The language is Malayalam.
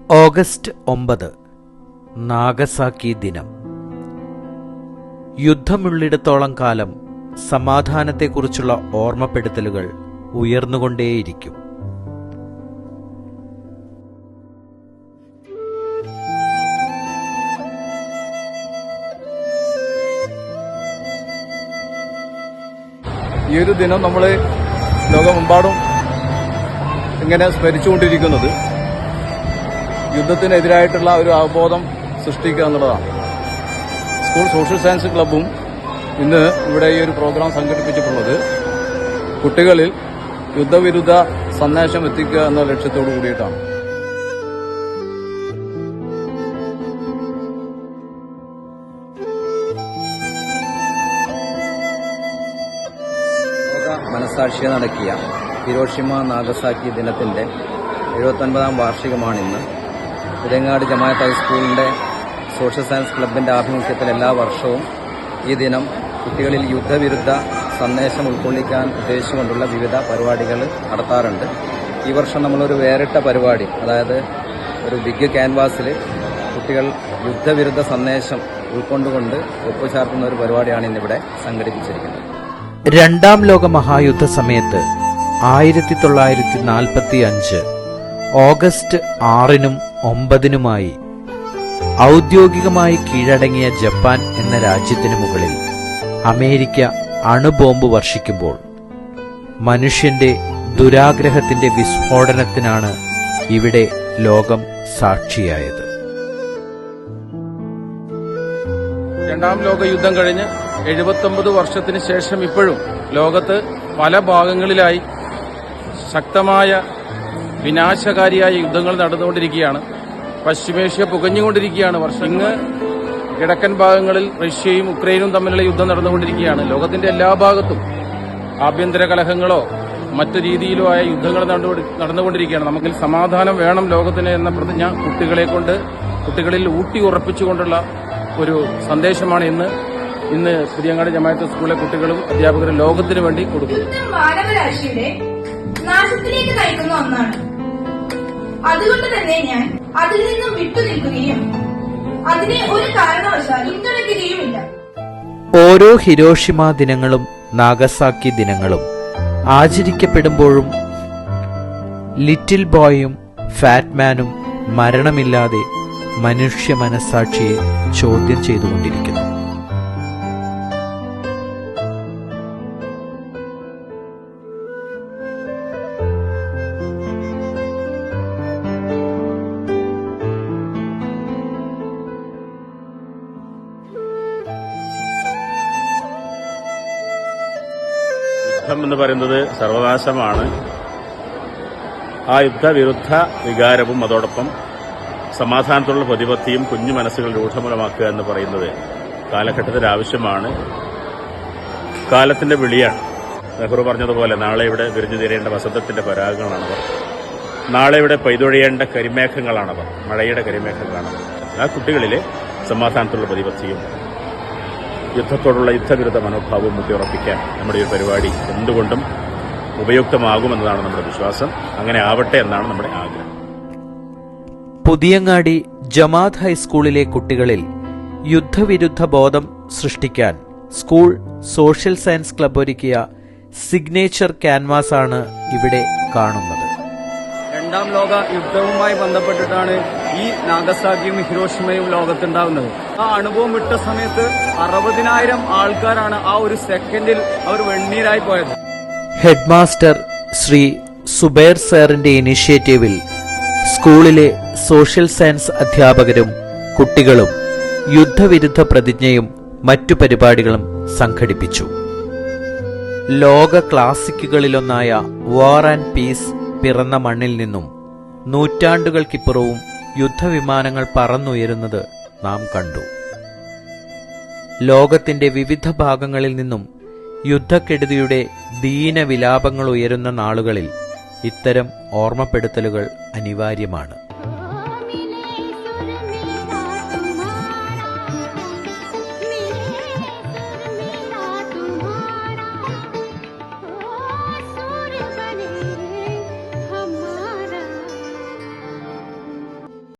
ഓഗസ്റ്റ് 9 നാഗസാക്കി ദിനം. യുദ്ധമുള്ളിടത്തോളം കാലം സമാധാനത്തെക്കുറിച്ചുള്ള ഓർമ്മപ്പെടുത്തലുകൾ ഉയർന്നുകൊണ്ടേയിരിക്കും. ഈ ഒരു ദിനം നമ്മൾ ലോകമെമ്പാടും ഇങ്ങനെ സ്മരിച്ചുകൊണ്ടിരിക്കുന്നത് യുദ്ധത്തിനെതിരായിട്ടുള്ള ഒരു അവബോധം സൃഷ്ടിക്കുക എന്നുള്ളതാണ്. സ്കൂൾ സോഷ്യൽ സയൻസ് ക്ലബ്ബും ഇന്ന് ഇവിടെ ഈ ഒരു പ്രോഗ്രാം സംഘടിപ്പിച്ചിട്ടുള്ളത് കുട്ടികളിൽ യുദ്ധവിരുദ്ധ സന്ദേശം എത്തിക്കുക എന്ന ലക്ഷ്യത്തോടു കൂടിയിട്ടാണ്. മനസാക്ഷിയെ നടക്കിയ ഹിരോഷിമ നാഗസാക്കി ദിനത്തിന്റെ 79ാം വാർഷികമാണിന്ന്. ഇരങ്ങാട് ജമാഅത്ത് ഹൈസ്കൂളിന്റെ സോഷ്യൽ സയൻസ് ക്ലബിന്റെ ആഭിമുഖ്യത്തിൽ എല്ലാ വർഷവും ഈ ദിനം കുട്ടികളിൽ യുദ്ധവിരുദ്ധ സന്ദേശം ഉൾക്കൊള്ളിക്കാൻ ഉദ്ദേശിച്ചുകൊണ്ടുള്ള വിവിധ പരിപാടികൾ നടത്താറുണ്ട്. ഈ വർഷം നമ്മളൊരു വേറിട്ട പരിപാടി, അതായത് ഒരു ബിഗ് ക്യാൻവാസിൽ കുട്ടികൾ യുദ്ധവിരുദ്ധ സന്ദേശം ഉൾക്കൊണ്ടുകൊണ്ട് ഒപ്പുചേർക്കുന്ന ഒരു പരിപാടിയാണ് ഇന്നിവിടെ സംഘടിപ്പിച്ചിരിക്കുന്നത്. രണ്ടാം ലോക മഹായുദ്ധ സമയത്ത് 1945 ഓഗസ്റ്റ് 6-നും 9-നുമായി ഔദ്യോഗികമായി കീഴടങ്ങിയ ജപ്പാൻ എന്ന രാജ്യത്തിനു മുകളിൽ അമേരിക്ക അണുബോംബ് വർഷിക്കുമ്പോൾ മനുഷ്യന്റെ ദുരാഗ്രഹത്തിന്റെ വിസ്ഫോടനത്തിനാണ് ഇവിടെ ലോകം സാക്ഷിയായത്. രണ്ടാം ലോക യുദ്ധം കഴിഞ്ഞ് 79 വർഷത്തിന് ശേഷം ഇപ്പോഴും ലോകത്ത് പല ഭാഗങ്ങളിലായി ശക്തമായ വിനാശകാരിയായ യുദ്ധങ്ങൾ നടന്നുകൊണ്ടിരിക്കുകയാണ്. പശ്ചിമേഷ്യ പുകഞ്ഞുകൊണ്ടിരിക്കുകയാണ്. ഇങ്ങ് കിഴക്കൻ ഭാഗങ്ങളിൽ റഷ്യയും ഉക്രൈനും തമ്മിലുള്ള യുദ്ധം നടന്നുകൊണ്ടിരിക്കുകയാണ്. ലോകത്തിന്റെ എല്ലാ ഭാഗത്തും ആഭ്യന്തര കലഹങ്ങളോ മറ്റു രീതിയിലോ ആയ യുദ്ധങ്ങൾ നടന്നുകൊണ്ടിരിക്കുകയാണ്. നമുക്കിൽ സമാധാനം വേണം ലോകത്തിന് എന്ന പ്രതിജ്ഞ കുട്ടികളിൽ ഊട്ടി ഉറപ്പിച്ചുകൊണ്ടുള്ള ഒരു സന്ദേശമാണ് ഇന്ന് പുതിയങ്ങാട് ജമാഅത്ത് സ്കൂളിലെ കുട്ടികളും അധ്യാപകരും ലോകത്തിനു വേണ്ടി കൊടുക്കുന്നു. മാനവരാശിയുടെ നാശത്തിലേക്ക് നയിക്കുന്ന ഒന്നാണ്. അതുകൊണ്ട് തന്നെ ഞാൻ അതിൽ നിന്നും വിട്ടുനിൽക്കുകയും അതിനെ ഒരു കാരണവശാലും പിന്തുണയ്ക്കുകയുമില്ല. ഓരോ ഹിരോഷിമ ദിനങ്ങളും നാഗസാക്കി ദിനങ്ങളും ആചരിക്കപ്പെടുമ്പോഴും ലിറ്റിൽ ബോയും ഫാറ്റ്മാനും മരണമില്ലാതെ മനുഷ്യ മനസ്സാക്ഷിയെ ചോദ്യം ചെയ്തുകൊണ്ടിരിക്കുന്നു. യുദ്ധം എന്ന് പറയുന്നത് സർവനാശമാണ്. ആ യുദ്ധവിരുദ്ധ വികാരവും അതോടൊപ്പം സമാധാനത്തിലുള്ള പ്രതിപത്തിയും കുഞ്ഞു മനസ്സുകൾ രൂഢമൂലമാക്കുക എന്ന് പറയുന്നത് കാലഘട്ടത്തിന്റെ ആവശ്യമാണ്, കാലത്തിന്റെ വിളിയാണ്. നെഹ്റു പറഞ്ഞതുപോലെ നാളെ ഇവിടെ വിരിഞ്ഞു തീരേണ്ട വസന്തത്തിന്റെ പരാഗങ്ങളാണവർ, നാളെ ഇവിടെ പെയ്തൊഴിയേണ്ട കരിമേഘങ്ങളാണവർ, മഴയുടെ കരിമേഘങ്ങളാണവർ. ആ കുട്ടികളിലെ സമാധാനത്തിലുള്ള പ്രതിപത്തിയും യുദ്ധത്തോടുള്ള യുദ്ധവിരുദ്ധ മനോഭാവവും ഊട്ടിയുറപ്പിക്കാൻ നമ്മുടെ ഈ പരിപാടി എന്തുകൊണ്ടും ഉപയുക്തമാകുമെന്നതാണ് നമ്മുടെ വിശ്വാസം. അങ്ങനെ ആവട്ടെ എന്നാണ് നമ്മുടെ ആഗ്രഹം. പുതിയങ്ങാടി ജമാഅത്ത് ഹൈസ്കൂളിലെ കുട്ടികളിൽ യുദ്ധവിരുദ്ധ ബോധം സൃഷ്ടിക്കാൻ സ്കൂൾ സോഷ്യൽ സയൻസ് ക്ലബ്ബ് ഒരുക്കിയ സിഗ്നേച്ചർ ക്യാൻവാസാണ് ഇവിടെ കാണുന്നത്. രണ്ടാം ലോക യുദ്ധവുമായി ബന്ധപ്പെട്ടിട്ടാണ് ഈ നാഗസാക്കിയും ഹിരോഷിമയും ലോകത്തുണ്ടാകുന്നത്. ആ അനുഭവം വിട്ട സമയത്ത് 60,000 ആൾക്കാരാണ് ആ ഒരു സെക്കൻഡിൽ അവർ വെണ്ണീരായി പോയത്. ഹെഡ് മാസ്റ്റർ ശ്രീ സുബൈർ സാറിന്റെ ഇനിഷ്യേറ്റീവിൽ സ്കൂളിലെ സോഷ്യൽ സയൻസ് അധ്യാപകരും കുട്ടികളും യുദ്ധവിരുദ്ധ പ്രതിജ്ഞയും മറ്റു പരിപാടികളും സംഘടിപ്പിച്ചു. ലോക ക്ലാസിക്കുകളിലൊന്നായ വാർ ആൻഡ് പീസ് പിറന്ന മണ്ണിൽ നിന്നും നൂറ്റാണ്ടുകൾക്കിപ്പുറവും യുദ്ധവിമാനങ്ങൾ പറന്നുയരുന്നത് നാം കണ്ടു. ലോകത്തിന്റെ വിവിധ ഭാഗങ്ങളിൽ നിന്നും യുദ്ധക്കെടുതിയുടെ ദീനവിലാപങ്ങൾ ഉയരുന്ന നാളുകളിൽ ഇത്തരം ഓർമ്മപ്പെടുത്തലുകൾ അനിവാര്യമാണ്.